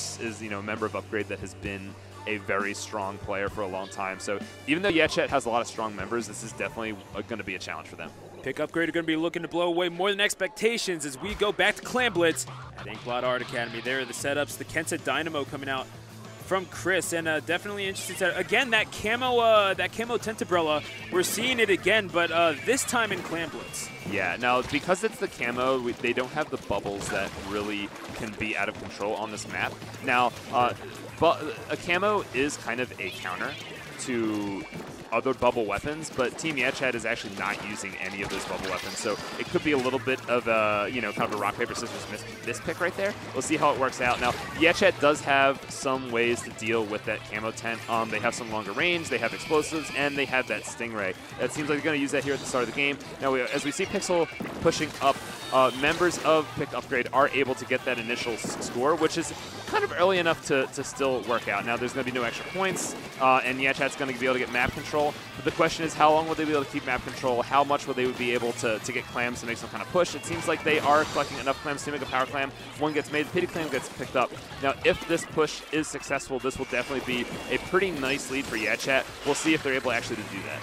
Chris is, a member of Upgrade that has been a very strong player for a long time. So even though Yetchat has a lot of strong members, this is definitely going to be a challenge for them. PICKUPgrade are going to be looking to blow away more than expectations as we go back to Clan Blitz at Inkblot Art Academy. There are the setups, the Kenta Dynamo coming out from Chris, and definitely interesting setup. Again, that camo Tentabrella, we're seeing it again, but this time in Clan Blitz. Yeah, now because it's the camo, they don't have the bubbles that really can be out of control on this map. Now, but a camo is kind of a counter to other bubble weapons, but Team Yetchat is actually not using any of those bubble weapons, so it could be a little bit of a, kind of a rock, paper, scissors mispick right there. We'll see how it works out. Now, Yetchat does have some ways to deal with that camo tent. They have some longer range, they have explosives, and they have that Stingray. It seems like they're going to use that here at the start of the game. Now, as we see Pixel pushing up, members of PICKUPgrade are able to get that initial score, which is kind of early enough to still work out. Now, there's going to be no extra points, and Yetchat's going to be able to get map control. But the question is, how long will they be able to keep map control? How much will they be able to get clams to make some kind of push? It seems like they are collecting enough clams to make a power clam. If one gets made, the pity clam gets picked up. Now, if this push is successful, this will definitely be a pretty nice lead for Yetchat. We'll see if they're able actually to do that.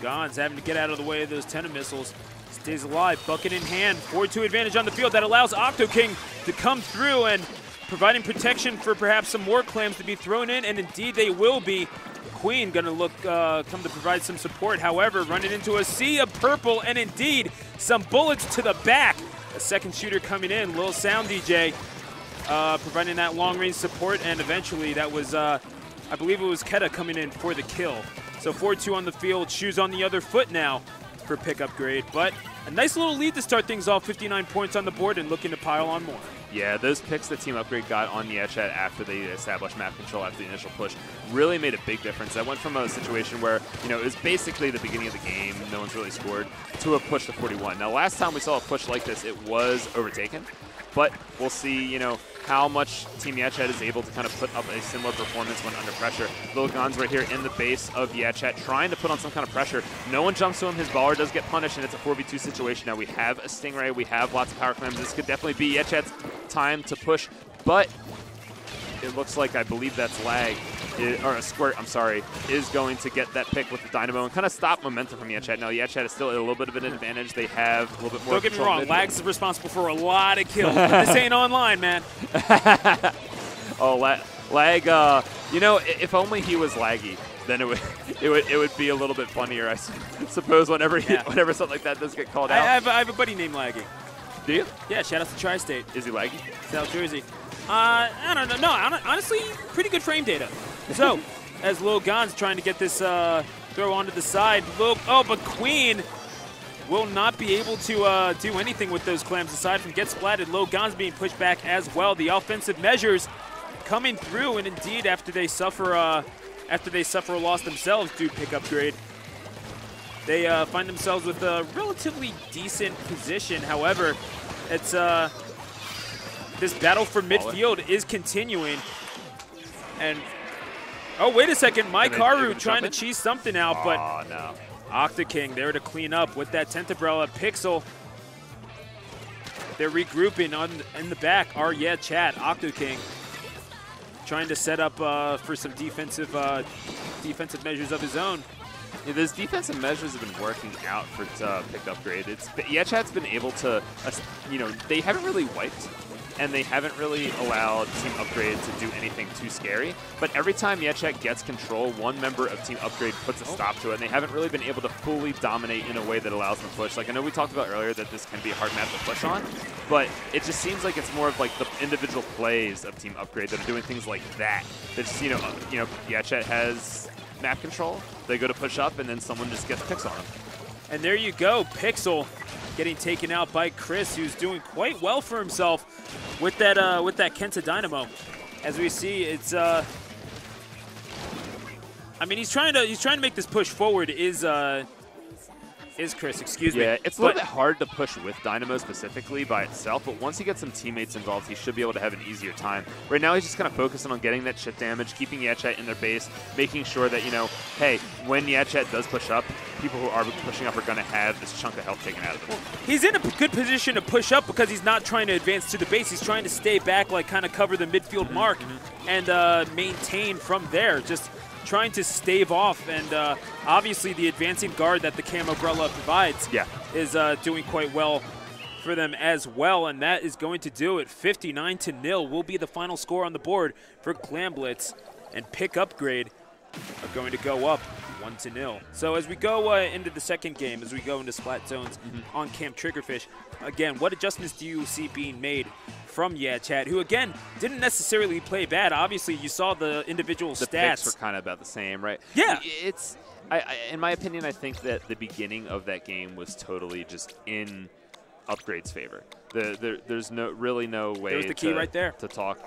Logan's having to get out of the way of those Tenta missiles. Stays alive, bucket in hand, 4-2 advantage on the field. That allows Octoking to come through and providing protection for perhaps some more clams to be thrown in, and indeed they will be. Queen going to come to provide some support. However, running into a sea of purple, and indeed some bullets to the back. A second shooter coming in, Lil Sound DJ, providing that long-range support, and eventually that was, I believe it was Keta coming in for the kill. So 4-2 on the field, shoes on the other foot now for PICKUPgrade, but a nice little lead to start things off, 59 points on the board and looking to pile on more. Yeah, those picks that Team Upgrade got on Yetchat after they established map control after the initial push really made a big difference. That went from a situation where, it was basically the beginning of the game, no one's really scored, to a push to 41. Now, last time we saw a push like this, it was overtaken, but we'll see, how much Team Yetchat is able to kind of put up a similar performance when under pressure. Lil Gon's right here in the base of Yetchat, trying to put on some kind of pressure. No one jumps to him. His baller does get punished, and it's a 4v2 situation. Now we have a Stingray. We have lots of power clams. This could definitely be Yetchat's time to push, but it looks like, I believe that's Lag, or Squirt, I'm sorry, is going to get that pick with the Dynamo and kind of stop momentum from Yetchat. Now, Yetchat is still at a little bit of an advantage. They have a little bit more. Don't get me wrong, Lag's responsible for a lot of kills. This ain't online, man. Oh, Lag, if only he was laggy, then it would be a little bit funnier, I suppose, whenever something like that does get called out. I have a buddy named Laggy. Do you? Yeah, shout out to Tri-State. Is he laggy? South Jersey. I don't know. No, honestly, pretty good frame data. So, as Lil Gon's trying to get this throw onto the side, but Queen will not be able to do anything with those clams aside from get splatted. Lil Gon's being pushed back as well. The offensive measures coming through, and indeed, after they suffer a loss themselves, do PICKUPgrade. They find themselves with a relatively decent position. However, it's this battle for midfield is continuing. And oh, wait a second, Maikaru trying to cheese something out, but no. Octoking there to clean up with that Tentabrella. Pixel, they're regrouping in the back. Yetchat, Octoking trying to set up for some defensive measures of his own. Yeah, those defensive measures have been working out for PICKUPgrade. Yetchat's been able to, they haven't really wiped, and they haven't really allowed Team Upgrade to do anything too scary. But every time Yetchat gets control, one member of Team Upgrade puts a stop to it, and they haven't really been able to fully dominate in a way that allows them to push. Like, I know we talked about earlier that this can be a hard map to push on, but it just seems like it's more of like the individual plays of Team Upgrade that are doing things like that. It's, Yetchat has map control, they go to push up, and then someone just gets picks on them. And there you go, Pixel getting taken out by Chris, who's doing quite well for himself with that Kenta Dynamo. As we see, it's I mean, he's trying to make this push forward is Is Chris, excuse me. Yeah, it's a little bit hard to push with Dynamo specifically by itself, but once he gets some teammates involved, he should be able to have an easier time. Right now, he's just kind of focusing on getting that chip damage, keeping Yachat in their base, making sure that, you know, hey, when Yachat does push up, people who are pushing up are going to have this chunk of health taken out of them. He's in a good position to push up because he's not trying to advance to the base. He's trying to stay back, like kind of cover the midfield mark and maintain from there. Just trying to stave off, and obviously the advancing guard that the Cam Umbrella provides is doing quite well for them as well, and that is going to do it. 59-0 will be the final score on the board for Glamblitz, and PICKUPgrade are going to go up 1-0. So as we go into the second game, as we go into Splat Zones on Camp Triggerfish, again, what adjustments do you see being made from Yachat, who again didn't necessarily play bad? Obviously, you saw the individual stats. The picks were kind of about the same, right? Yeah. It's, in my opinion, I think that the beginning of that game was totally just in Upgrade's favor. There's really no way There's the key right there. To talk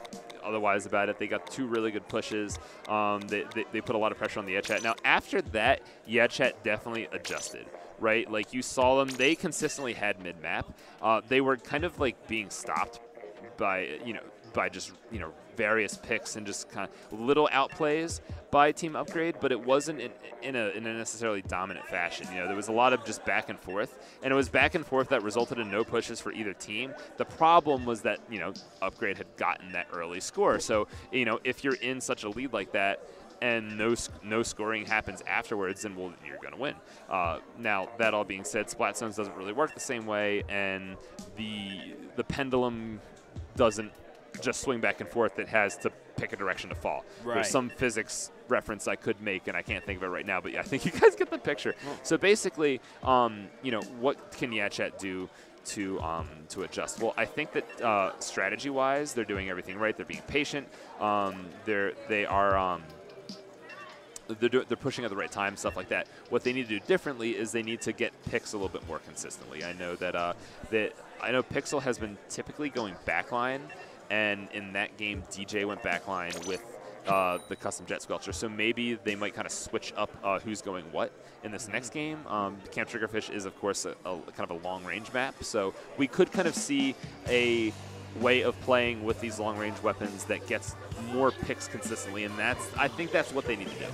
otherwise about it. They got two really good pushes. They put a lot of pressure on the Yachat. Now, after that, Yachat definitely adjusted. Right, like you saw them, they consistently had mid-map. They were kind of like being stopped by just various picks and just kind of little outplays by Team Upgrade, but it wasn't in a necessarily dominant fashion. You know, there was a lot of just back and forth, and it was back and forth that resulted in no pushes for either team. The problem was that Upgrade had gotten that early score, so if you're in such a lead like that, and no scoring happens afterwards, then you're going to win. Now, that all being said, Splat Zones doesn't really work the same way, and the pendulum doesn't just swing back and forth. It has to pick a direction to fall. Right. There's some physics reference I could make, and I can't think of it right now, but yeah, I think you guys get the picture. So basically, what can Yachat do to adjust? Well, I think that strategy-wise, they're doing everything right. They're being patient. They're pushing at the right time, stuff like that. What they need to do differently is they need to get picks a little bit more consistently. I know that I know Pixel has been typically going backline, and in that game, DJ went backline with the custom Jet Squelcher. So maybe they might kind of switch up who's going what in this next game. Camp Triggerfish is, of course, a kind of a long-range map, so we could kind of see a way of playing with these long-range weapons that gets more picks consistently, and I think that's what they need to do.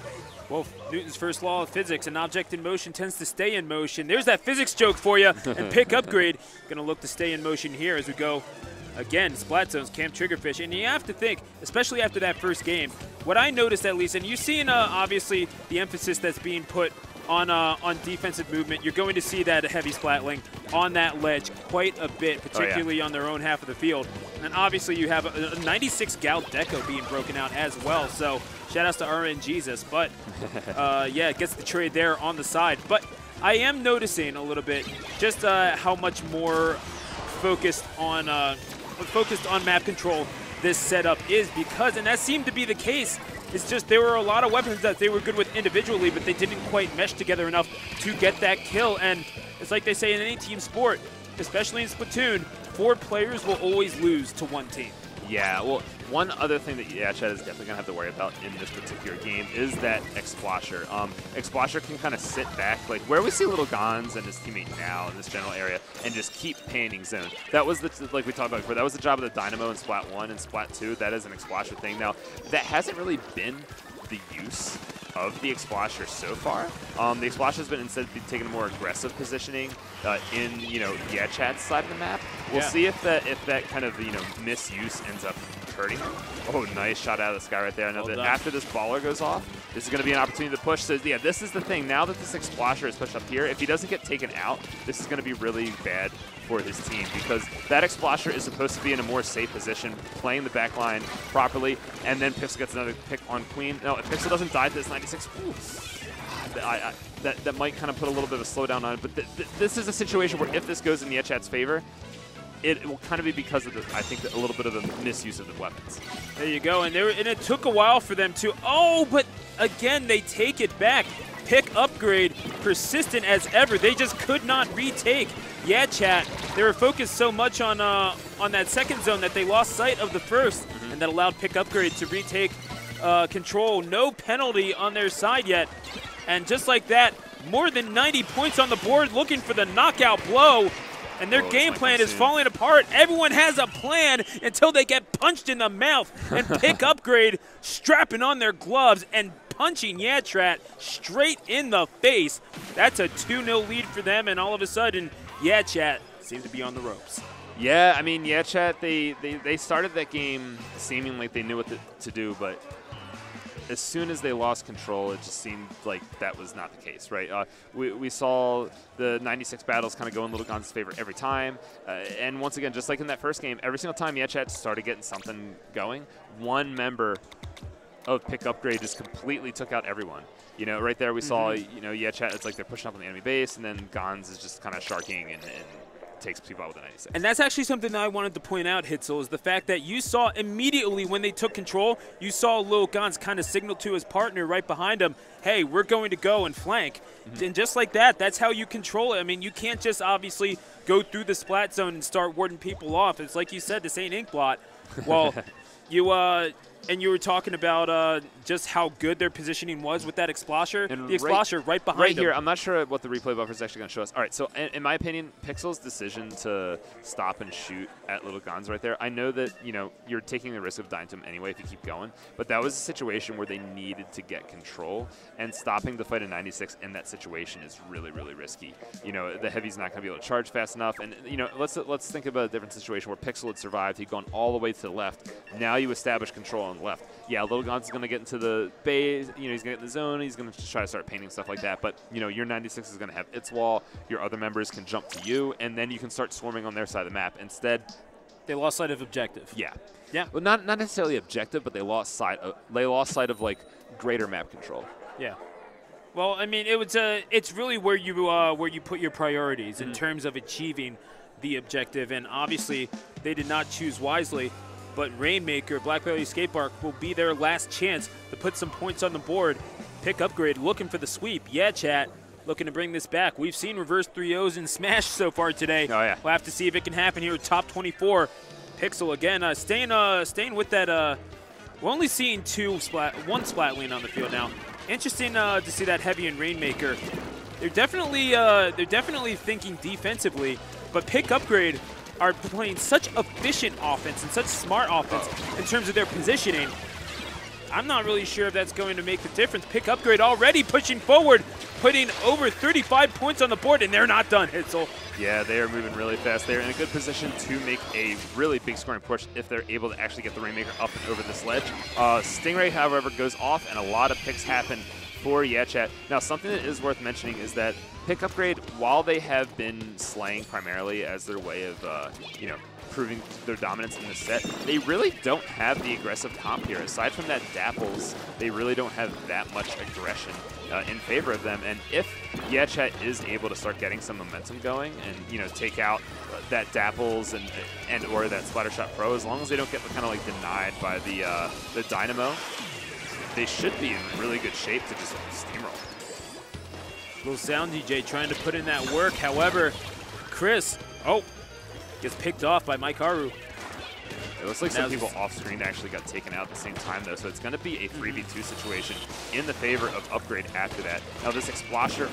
Well, Newton's first law of physics, an object in motion tends to stay in motion. There's that physics joke for you, and PICKUPgrade going to look to stay in motion here as we go, again, Splat Zones, Camp Triggerfish. And you have to think, especially after that first game, what I noticed at least, and you've seen obviously the emphasis that's being put on defensive movement, you're going to see that heavy Splatling on that ledge quite a bit, particularly on their own half of the field. And obviously you have a 96 Gal Deco being broken out as well, so shout outs to RN Jesus. But yeah, it gets the trade there on the side. But I am noticing a little bit just how much more focused on map control this setup is, because, and that seemed to be the case, it's just there were a lot of weapons that they were good with individually, but they didn't quite mesh together enough to get that kill. And it's like they say in any team sport, especially in Splatoon, 4 players will always lose to one team. Yeah, well, one other thing that Yachat is definitely going to have to worry about in this particular game is that Explasher. Explasher can kind of sit back, like where we see Little Gons and his teammate now in this general area, and just keep panning zone. That was, like we talked about before, that was the job of the Dynamo in Splat 1 and Splat 2. That is an Explasher thing. Now, that hasn't really been the use of the Explasher so far. The Explasher has been instead taking a more aggressive positioning in Yachat's side of the map. We'll see if that kind of misuse ends up hurting him. Oh, nice shot out of the sky right there. I know that after this baller goes off, this is going to be an opportunity to push. So yeah, this is the thing. Now that this Explasher is pushed up here, if he doesn't get taken out, this is going to be really bad for his team, because that Explasher is supposed to be in a more safe position, playing the back line properly, and then Pixel gets another pick on Queen. No, if Pixel doesn't die to this 96, that might kind of put a little bit of a slowdown on it. But this is a situation where if this goes in Yachat's favor, it will kind of be because of I think a little bit of the misuse of the weapons. There you go, and it took a while for them to. Oh, but again they take it back. PICKUPgrade, persistent as ever. They just could not retake Yachat. They were focused so much on that second zone that they lost sight of the first, and that allowed PICKUPgrade to retake control. No penalty on their side yet, and just like that, more than 90 points on the board, looking for the knockout blow. And their game plan is falling apart. Everyone has a plan until they get punched in the mouth. And PICKUPgrade strapping on their gloves and punching Yatchat straight in the face. That's a 2-0 lead for them, and all of a sudden, Yatchat seems to be on the ropes. Yeah, I mean, Yatchat, they started that game seeming like they knew what to do, but as soon as they lost control, it just seemed like that was not the case, right? We saw the 96 battles kind of go in Little Gon's favor every time. And once again, just like in that first game, every single time Yatchat started getting something going, one member of PICKUPgrade just completely took out everyone. You know, right there we saw, you know, Yatchat, it's like they're pushing up on the enemy base, and then Gons is just kind of sharking and takes people out with a 96. And that's actually something that I wanted to point out, Hitzel, is the fact that you saw immediately when they took control, you saw Lil Gons kind of signal to his partner right behind him, hey, we're going to go and flank. And just like that, that's how you control it. I mean, you can't just obviously go through the splat zone and start warding people off. It's like you said, this ain't Inkblot. Well, you were talking about just how good their positioning was with that Explosher. And the Explosher right behind right them. here, I'm not sure what the replay buffer is actually going to show us. All right, so in my opinion, Pixel's decision to stop and shoot at Little Gons right there, I know that, you know, you're taking the risk of dying to him anyway if you keep going, but that was a situation where they needed to get control, and stopping the fight in 96 in that situation is really, really risky. You know, the Heavy's not going to be able to charge fast enough, and, you know, let's think about a different situation where Pixel had survived. He'd gone all the way to the left. Now you establish control on the left. Yeah, Little Gons is going to get into the base, you know, he's going to get in the zone, he's going to try to start painting stuff like that, but, you know, your 96 is going to have its wall, your other members can jump to you, and then you can start swarming on their side of the map. Instead, they lost sight of objective. Yeah. Yeah. Well, not necessarily objective, but they lost sight of like greater map control. Yeah. Well, I mean, it's really where you put your priorities in terms of achieving the objective, and obviously they did not choose wisely. But Rainmaker, Black Valley Skate Park, will be their last chance to put some points on the board. PICKUPgrade looking for the sweep. Yatchat looking to bring this back. We've seen reverse 3-0s in Smash so far today. Oh, yeah. We'll have to see if it can happen here. Top 24. Pixel again, staying with that. We're only seeing one splat lane on the field now. Interesting to see that Heavy and Rainmaker. They're definitely thinking defensively, but PICKUPgrade are playing such efficient offense and such smart offense in terms of their positioning. I'm not really sure if that's going to make the difference. PICKUPgrade already pushing forward, putting over 35 points on the board, and they're not done, Hitzel. Yeah, they are moving really fast. They're in a good position to make a really big scoring push if they're able to actually get the Rainmaker up and over this ledge. Stingray, however, goes off, and a lot of picks happen for Yatchat. Now, something that is worth mentioning is that PICKUPgrade, while they have been slaying primarily as their way of, you know, proving their dominance in the set, they really don't have the aggressive comp here. Aside from that Dapples, they really don't have that much aggression in favor of them. And if Yatchat is able to start getting some momentum going and, you know, take out that Dapples and or that Splattershot Pro, as long as they don't get kind of like denied by the Dynamo, they should be in really good shape to just steamroll. Little Sound DJ trying to put in that work. However, Chris, gets picked off by Mike Haru. It looks like some people off screen actually got taken out at the same time, though, so it's going to be a 3v2 situation in the favor of Upgrade after that. Now, this Explosher,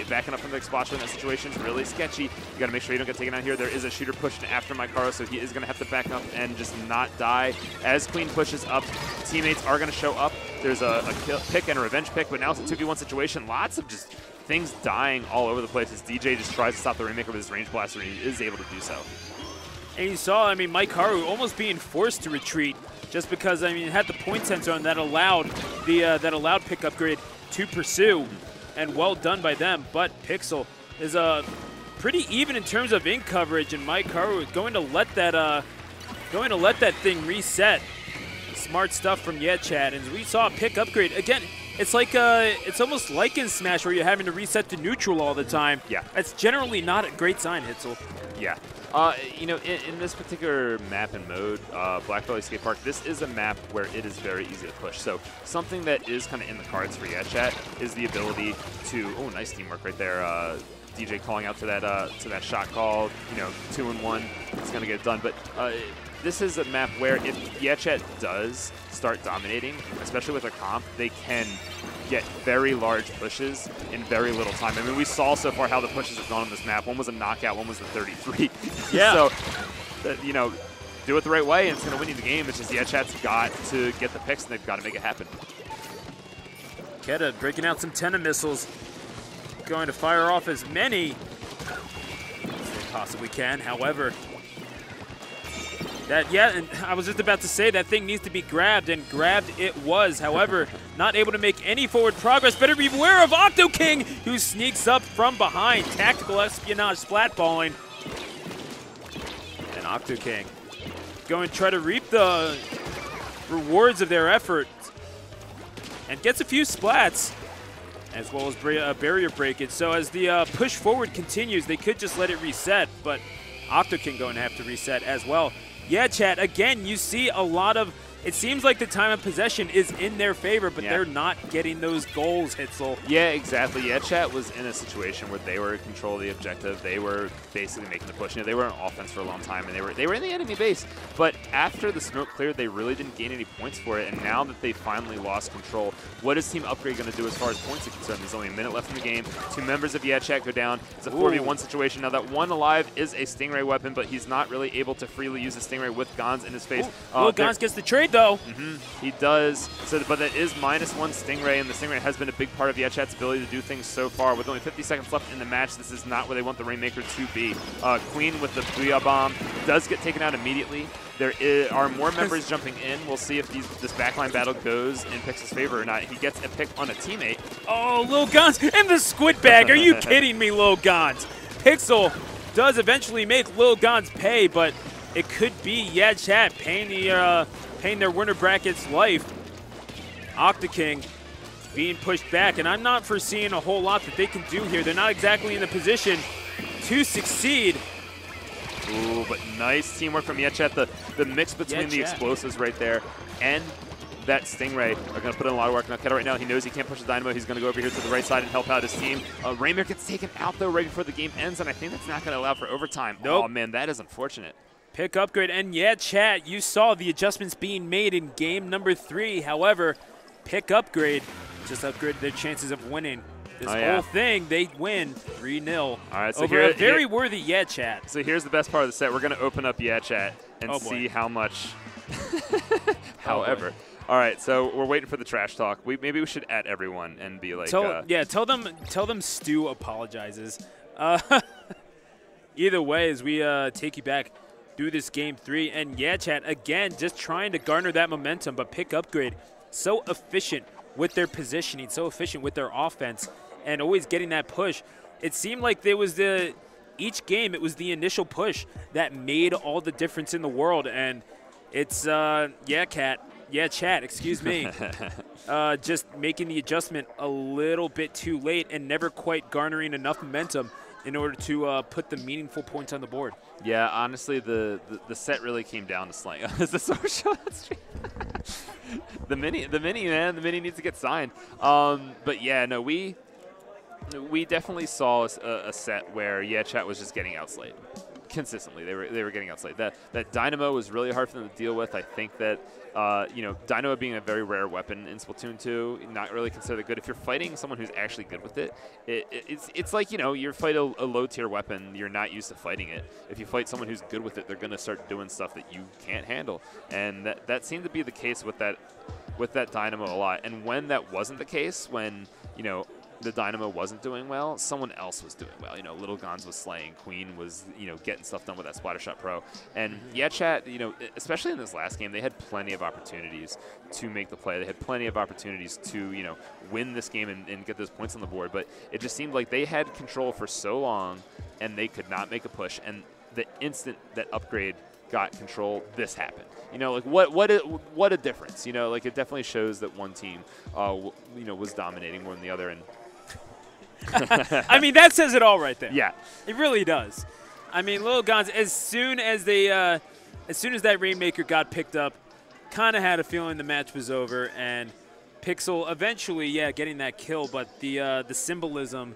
backing up from the Explosher in that situation is really sketchy. You got to make sure you don't get taken out here. There is a shooter pushing after Mike Haru, so he is going to have to back up and just not die. As Queen pushes up, teammates are going to show up. There's a pick and a revenge pick, but now it's a 2v1 situation. Lots of just things dying all over the place as DJ just tries to stop the Rainmaker with his range blaster, and he is able to do so. And you saw, I mean, Mike Haru almost being forced to retreat just because, I mean, it had the point sensor on that allowed PICKUPgrade to pursue, and well done by them. But Pixel is pretty even in terms of ink coverage, and Mike Haru is going to let that thing reset. Smart stuff from Yatchat, and we saw PICKUPgrade again. It's like it's almost like in Smash where you're having to reset to neutral all the time. Yeah, that's generally not a great sign, Hitzel. Yeah. You know, in this particular map and mode, Black Valley Skate Park, this is a map where it is very easy to push. So something that is kind of in the cards for Yatchat is the ability to, nice teamwork right there. DJ calling out to that shot call, you know, 2-in-1, it's going to get it done. But this is a map where if Yatchat does start dominating, especially with their comp, they can get very large pushes in very little time. I mean, we saw so far how the pushes have gone on this map. One was a knockout, one was the 33. Yeah. So, you know, do it the right way, and it's going to win you the game. It's just Yetchat's got to get the picks, and they've got to make it happen. Keta breaking out some Tenna missiles. Going to fire off as many as they possibly can. However, and I was just about to say that thing needs to be grabbed, and grabbed it was. However, not able to make any forward progress. Better beware of OctoKing, who sneaks up from behind. Tactical espionage splatballing. And OctoKing going to try to reap the rewards of their effort and gets a few splats, as well as barrier breakage. So as the push forward continues, they could just let it reset, but OctoKing going to have to reset as well. Yeah, chat, again, you see a lot of, it seems like the time of possession is in their favor, but they're not getting those goals, Hitzel. Yeah, exactly. Yeah, chat was in a situation where they were in control of the objective. They were basically making the push. You know, they were on offense for a long time, and they were in the enemy base. But after the smoke cleared, they really didn't gain any points for it. And now that they finally lost control, what is Team Upgrade going to do as far as points are concerned? There's only a minute left in the game. 2 members of Chat go down. It's a 4v1 situation. Now that one alive is a Stingray weapon, but he's not really able to freely use the Stingray with Gons in his face. Gons gets the trade, though. He does. So, but that is -1 Stingray, and the Stingray has been a big part of Yetchat's ability to do things so far. With only 50 seconds left in the match, this is not where they want the Rainmaker to be. Queen with the Booyah Bomb does get taken out immediately. There are more members jumping in. We'll see if this backline battle goes in Pixel's favor or not. He gets a pick on a teammate. Oh, Lil Gons in the squid bag. Are you kidding me, Lil Gons? Pixel does eventually make Lil Gons pay, but it could be Chat paying their winner brackets life. OctoKing being pushed back, and I'm not foreseeing a whole lot that they can do here. They're not exactly in the position to succeed. Ooh, but nice teamwork from Chat. The mix between the explosives right there and that Stingray are going to put in a lot of work. Now, Keta right now, he knows he can't push the Dynamo. He's going to go over here to the right side and help out his team. Raymir gets taken out, though, right before the game ends, and I think that's not going to allow for overtime. Nope. Oh, man, that is unfortunate. PICKUPgrade, and chat, you saw the adjustments being made in game number 3. However, PICKUPgrade just upgraded their chances of winning this whole thing. They win 3-0 All right, so over a very worthy Chat. So here's the best part of the set. We're going to open up Chat and see how much. However. All right, so we're waiting for the trash talk. Maybe we should at everyone and be like, tell them Stu apologizes. Either way, as we take you back through this game 3, and Chat, again, just trying to garner that momentum, but PICKUPgrade so efficient with their positioning, so efficient with their offense, and always getting that push. It seemed like there was each game, it was the initial push that made all the difference in the world, and it's, Chat, excuse me, just making the adjustment a little bit too late and never quite garnering enough momentum in order to put the meaningful points on the board. Yeah, honestly, the set really came down to slang. Is this our show? The mini, man, the mini needs to get signed. But yeah, no, we definitely saw a set where Chat was just getting outslayed consistently. They were getting outslayed. That Dynamo was really hard for them to deal with. I think that Dynamo being a very rare weapon in Splatoon 2, not really considered good. If you're fighting someone who's actually good with it, it's like, you fight a low-tier weapon, you're not used to fighting it. If you fight someone who's good with it, they're going to start doing stuff that you can't handle. And that seemed to be the case with that Dynamo a lot. And when that wasn't the case, when, the Dynamo wasn't doing well, someone else was doing well. Little Gons was slaying, Queen was, getting stuff done with that Splattershot Pro. And Chat, especially in this last game, they had plenty of opportunities to make the play. They had plenty of opportunities to, win this game and get those points on the board. But it just seemed like they had control for so long, and they could not make a push. And the instant that Upgrade got control, this happened. Like what a difference. Like it definitely shows that one team, was dominating more than the other. And I mean, that says it all right there. Yeah, it really does. I mean, Lil Gons, as soon as that Rainmaker got picked up, kind of had a feeling the match was over, and Pixel eventually, getting that kill, but the symbolism